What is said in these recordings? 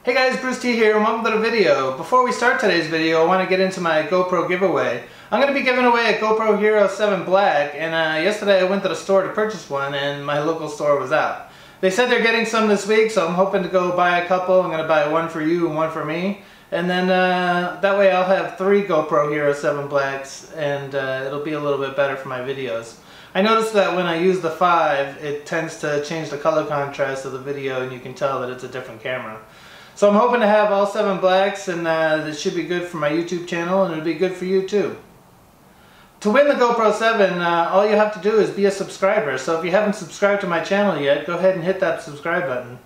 Hey guys, Bruce T here and welcome to the video. Before we start today's video, I want to get into my GoPro giveaway. I'm going to be giving away a GoPro Hero 7 Black, and yesterday I went to the store to purchase one and my local store was out. They said they're getting some this week, so I'm hoping to go buy a couple. I'm going to buy one for you and one for me. And then that way I'll have 3 GoPro Hero 7 Blacks and it'll be a little bit better for my videos. I noticed that when I use the 5, it tends to change the color contrast of the video and you can tell that it's a different camera. So I'm hoping to have all 7 blacks, and this should be good for my YouTube channel, and it'll be good for you too. To win the GoPro 7, all you have to do is be a subscriber. So if you haven't subscribed to my channel yet, go ahead and hit that subscribe button.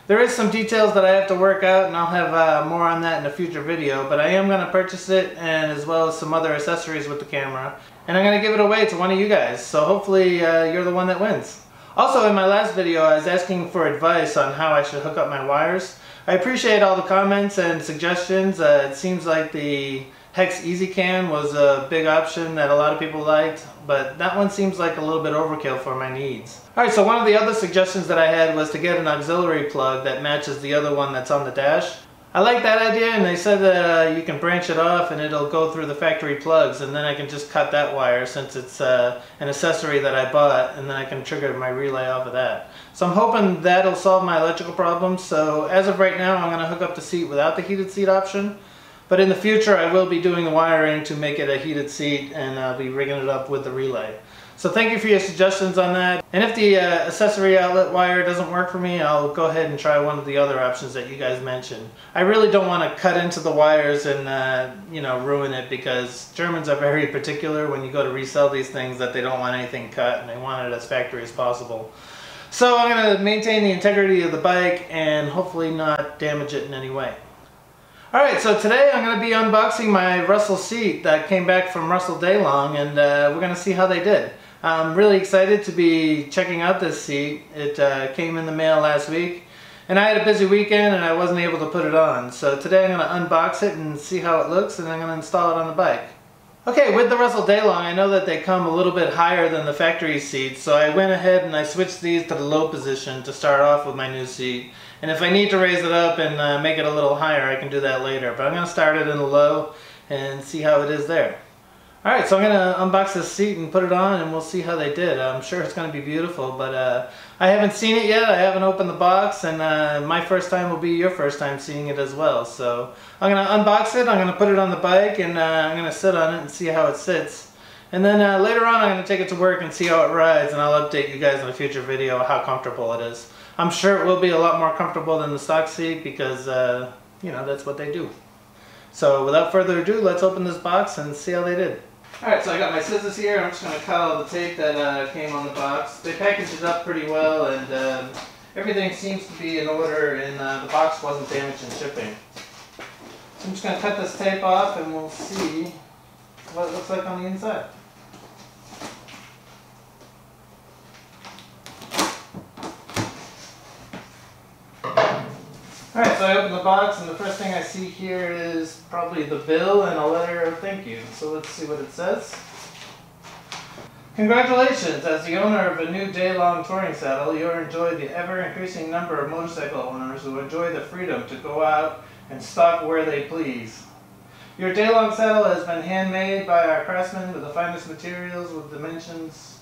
There is some details that I have to work out, and I'll have more on that in a future video, but I am going to purchase it, and as well as some other accessories with the camera. And I'm going to give it away to one of you guys, so hopefully you're the one that wins. Also, in my last video, I was asking for advice on how I should hook up my wires. I appreciate all the comments and suggestions. It seems like the Hex EasyCam was a big option that a lot of people liked, but that one seems like a little bit overkill for my needs. Alright, so one of the other suggestions that I had was to get an auxiliary plug that matches the other one that's on the dash. I like that idea, and they said that you can branch it off and it'll go through the factory plugs, and then I can just cut that wire since it's an accessory that I bought, and then I can trigger my relay off of that. So I'm hoping that'll solve my electrical problems. So as of right now, I'm going to hook up the seat without the heated seat option, but in the future I will be doing the wiring to make it a heated seat, and I'll be rigging it up with the relay. So thank you for your suggestions on that. And if the accessory outlet wire doesn't work for me, I'll go ahead and try one of the other options that you guys mentioned. I really don't want to cut into the wires and you know, ruin it, because Germans are very particular when you go to resell these things that they don't want anything cut and they want it as factory as possible. So I'm going to maintain the integrity of the bike and hopefully not damage it in any way. Alright, so today I'm going to be unboxing my Russell seat that came back from Russell Daylong, and we're going to see how they did. I'm really excited to be checking out this seat. It came in the mail last week, and I had a busy weekend and I wasn't able to put it on. So today I'm going to unbox it and see how it looks, and I'm going to install it on the bike. Okay, with the Russell Daylong, I know that they come a little bit higher than the factory seats, so I went ahead and I switched these to the low position to start off with my new seat. And if I need to raise it up and make it a little higher, I can do that later. But I'm going to start it in the low and see how it is there. Alright, so I'm going to unbox this seat and put it on, and we'll see how they did. I'm sure it's going to be beautiful, but I haven't seen it yet. I haven't opened the box, and my first time will be your first time seeing it as well. So I'm going to unbox it, I'm going to put it on the bike, and I'm going to sit on it and see how it sits. And then later on I'm going to take it to work and see how it rides, and I'll update you guys in a future video how comfortable it is. I'm sure it will be a lot more comfortable than the stock seat because, you know, that's what they do. So without further ado, let's open this box and see how they did. Alright, so I got my scissors here. I'm just going to cut all the tape that came on the box. They packaged it up pretty well, and everything seems to be in order, and the box wasn't damaged in shipping. So I'm just going to cut this tape off and we'll see what it looks like on the inside. Alright, so I open the box, and the first thing I see here is probably the bill and a letter of thank you. So let's see what it says. Congratulations! As the owner of a new Daylong touring saddle, you enjoy the ever-increasing number of motorcycle owners who enjoy the freedom to go out and stop where they please. Your Daylong saddle has been handmade by our craftsmen with the finest materials, with dimensions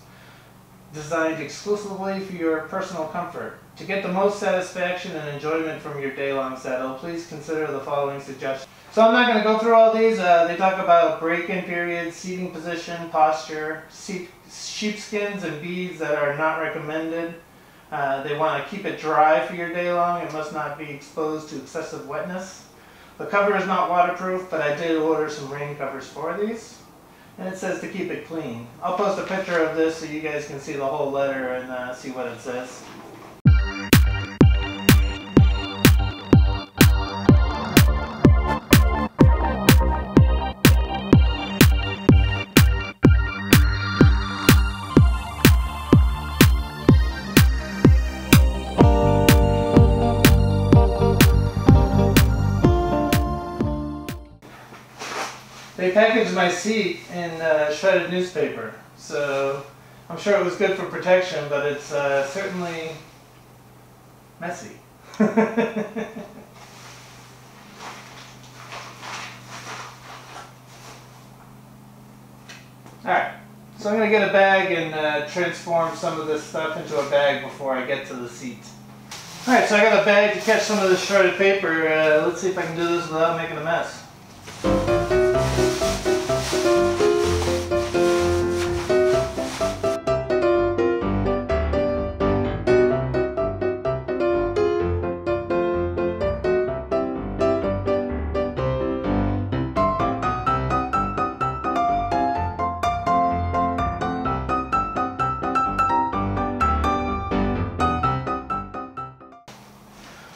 designed exclusively for your personal comfort. To get the most satisfaction and enjoyment from your Daylong saddle, please consider the following suggestions. So I'm not going to go through all these. They talk about break-in period, seating position, posture, sheepskins and beads that are not recommended. They want to keep it dry for your Daylong. It must not be exposed to excessive wetness. The cover is not waterproof, but I did order some rain covers for these. And it says to keep it clean. I'll post a picture of this so you guys can see the whole letter and see what it says. They packaged my seat in shredded newspaper, so I'm sure it was good for protection, but it's certainly messy. Alright, so I'm going to get a bag and transform some of this stuff into a bag before I get to the seat. Alright, so I got a bag to catch some of this shredded paper. Let's see if I can do this without making a mess.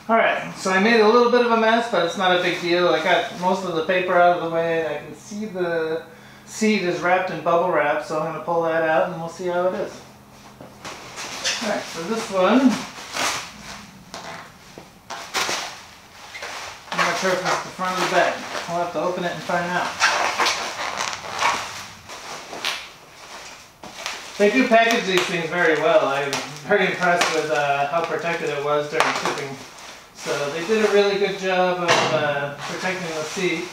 Alright, so I made a little bit of a mess, but it's not a big deal. I got most of the paper out of the way. I can see the seat is wrapped in bubble wrap, so I'm going to pull that out and we'll see how it is. Alright, so this one, I'm not sure if it's the front or the back. I'll have to open it and find out. They do package these things very well. I'm very impressed with how protected it was during shipping. So they did a really good job of protecting the seat.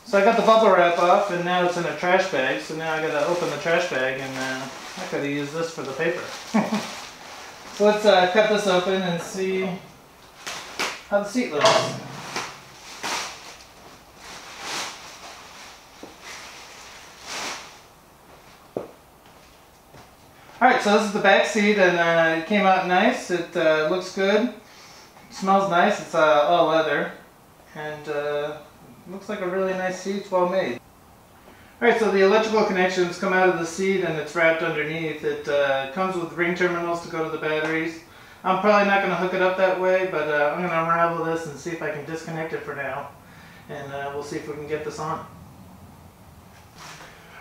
So I got the bubble wrap off and now it's in a trash bag. So now I got to open the trash bag and I could have used this for the paper. So let's cut this open and see how the seat looks. Alright, so this is the back seat and it came out nice. It looks good. It smells nice. It's all leather. And looks like a really nice seat. It's well made. Alright, so the electrical connections come out of the seat and it's wrapped underneath. It comes with ring terminals to go to the batteries. I'm probably not going to hook it up that way, but I'm going to unravel this and see if I can disconnect it for now. And we'll see if we can get this on.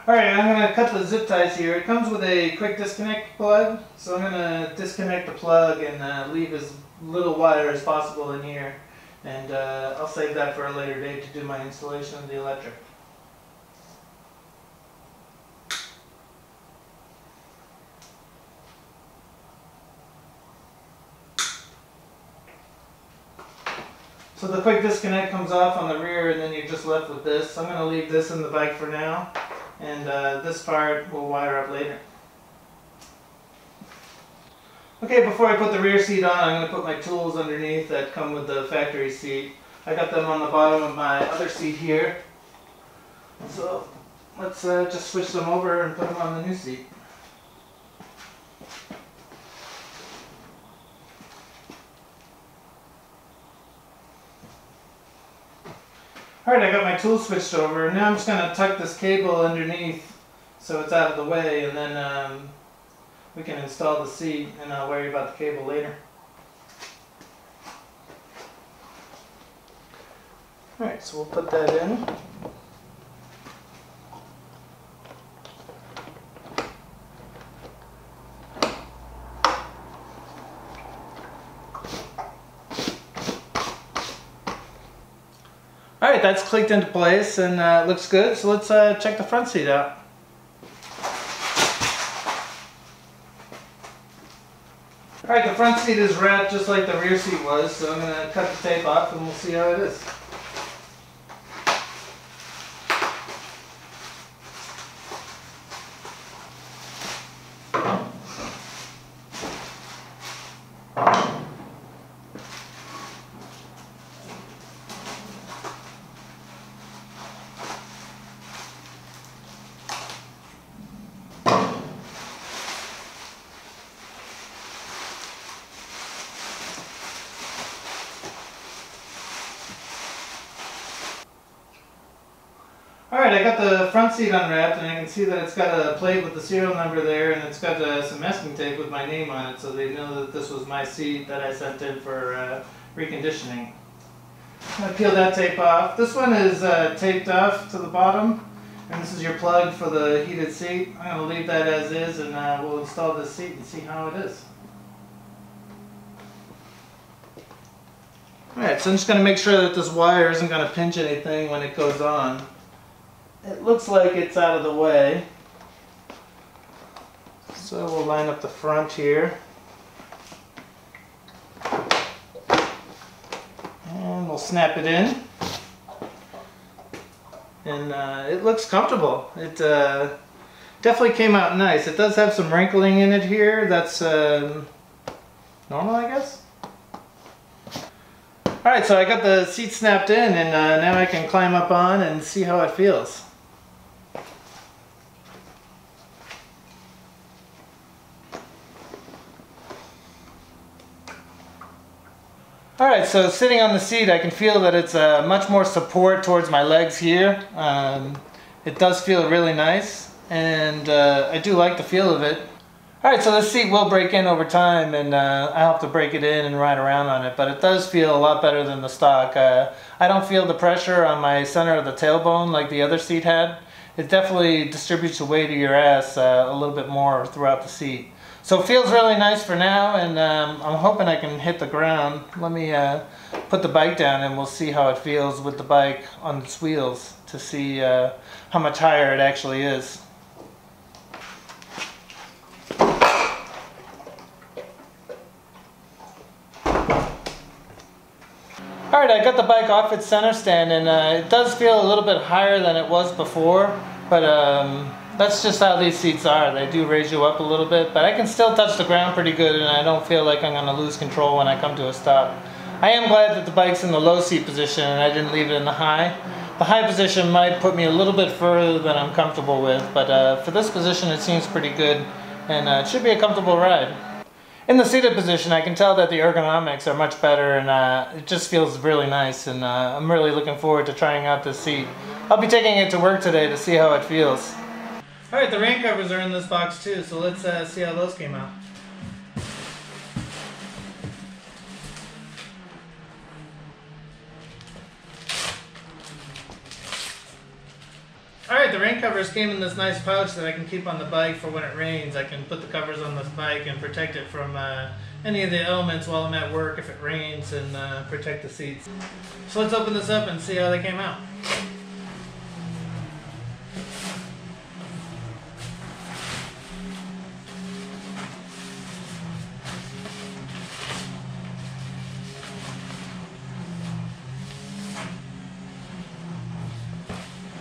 Alright, I'm going to cut the zip ties here. It comes with a quick disconnect plug, so I'm going to disconnect the plug and leave as little wire as possible in here. And I'll save that for a later date to do my installation of the electric. So the quick disconnect comes off on the rear and then you're just left with this. I'm going to leave this in the bike for now. And this part will wire up later. Okay, before I put the rear seat on, I'm going to put my tools underneath that come with the factory seat. I got them on the bottom of my other seat here. So let's just switch them over and put them on the new seat. Alright, I got my tools switched over. Now I'm just going to tuck this cable underneath so it's out of the way, and then we can install the seat and I'll worry about the cable later. Alright, so we'll put that in. Alright, that's clicked into place and looks good, so let's check the front seat out. Alright, the front seat is wrapped just like the rear seat was, so I'm going to cut the tape off and we'll see how it is. Alright, I got the front seat unwrapped and I can see that it's got a plate with the serial number there and it's got some masking tape with my name on it, so they know that this was my seat that I sent in for reconditioning. I'm going to peel that tape off. This one is taped off to the bottom and this is your plug for the heated seat. I'm going to leave that as is and we'll install this seat and see how it is. Alright, so I'm just going to make sure that this wire isn't going to pinch anything when it goes on. It looks like it's out of the way. So we'll line up the front here. snap it in. And it looks comfortable. It definitely came out nice. It does have some wrinkling in it here. That's normal, I guess. Alright, so I got the seat snapped in, and now I can climb up on and see how it feels. Alright, so sitting on the seat, I can feel that it's much more support towards my legs here. It does feel really nice, and I do like the feel of it. Alright, so this seat will break in over time, and I'll have to break it in and ride around on it, but it does feel a lot better than the stock. I don't feel the pressure on my center of the tailbone like the other seat had. It definitely distributes the weight of your ass a little bit more throughout the seat. So it feels really nice for now, and I'm hoping I can hit the ground. Let me put the bike down and we'll see how it feels with the bike on its wheels to see how much higher it actually is. Alright, I got the bike off its center stand, and it does feel a little bit higher than it was before, but that's just how these seats are. They do raise you up a little bit, but I can still touch the ground pretty good, and I don't feel like I'm going to lose control when I come to a stop. I am glad that the bike's in the low seat position and I didn't leave it in the high. The high position might put me a little bit further than I'm comfortable with, but for this position it seems pretty good, and it should be a comfortable ride. In the seated position, I can tell that the ergonomics are much better, and it just feels really nice, and I'm really looking forward to trying out this seat. I'll be taking it to work today to see how it feels. Alright, the rain covers are in this box too, so let's see how those came out. Alright, the rain covers came in this nice pouch that I can keep on the bike for when it rains. I can put the covers on this bike and protect it from any of the elements while I'm at work if it rains, and protect the seats. So let's open this up and see how they came out.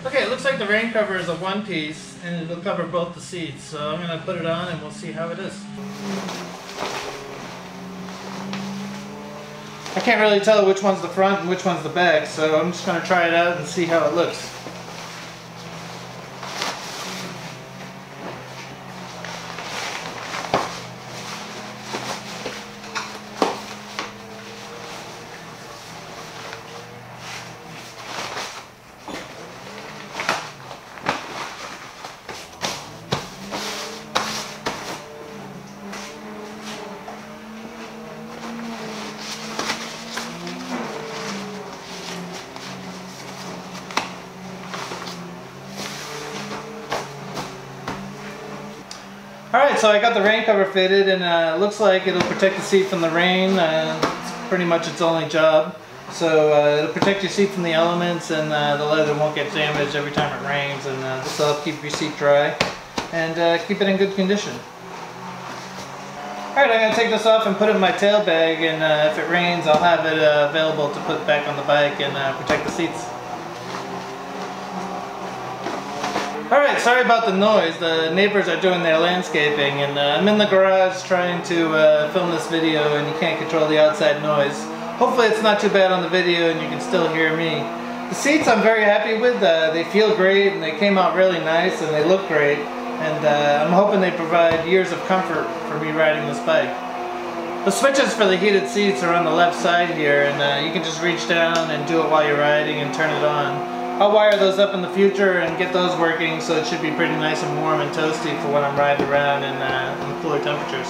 Okay, it looks like the rain cover is a one piece, and it'll cover both the seats. So I'm going to put it on and we'll see how it is. I can't really tell which one's the front and which one's the back, so I'm just going to try it out and see how it looks. Alright, so I got the rain cover fitted, and it looks like it'll protect the seat from the rain. It's pretty much its only job. So it'll protect your seat from the elements, and the leather won't get damaged every time it rains, and this will help keep your seat dry and keep it in good condition. Alright, I'm going to take this off and put it in my tail bag, and if it rains I'll have it available to put back on the bike and protect the seats. Alright, sorry about the noise. The neighbors are doing their landscaping, and I'm in the garage trying to film this video, and you can't control the outside noise. Hopefully it's not too bad on the video and you can still hear me. The seats I'm very happy with. They feel great, and they came out really nice, and they look great, and I'm hoping they provide years of comfort for me riding this bike. The switches for the heated seats are on the left side here, and you can just reach down and do it while you're riding and turn it on. I'll wire those up in the future and get those working, so it should be pretty nice and warm and toasty for when I'm riding around in cooler temperatures.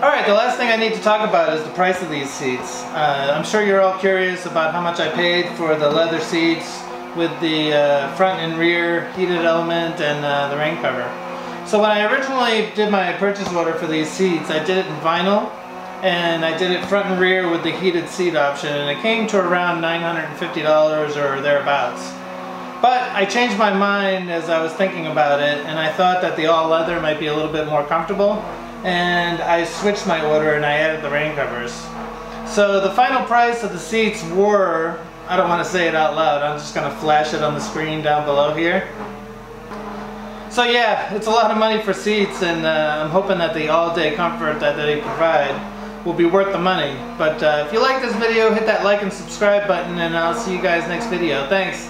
Alright, the last thing I need to talk about is the price of these seats. I'm sure you're all curious about how much I paid for the leather seats with the front and rear heated element and the rain cover. So when I originally did my purchase order for these seats, I did it in vinyl, and I did it front and rear with the heated seat option, and it came to around $950 or thereabouts. But I changed my mind as I was thinking about it, and I thought that the all leather might be a little bit more comfortable, and I switched my order and I added the rain covers. So the final price of the seats were, I don't want to say it out loud, I'm just going to flash it on the screen down below here. So yeah, it's a lot of money for seats, and I'm hoping that the all-day comfort that they provide will be worth the money. But if you like this video, hit that like and subscribe button, and I'll see you guys next video. Thanks!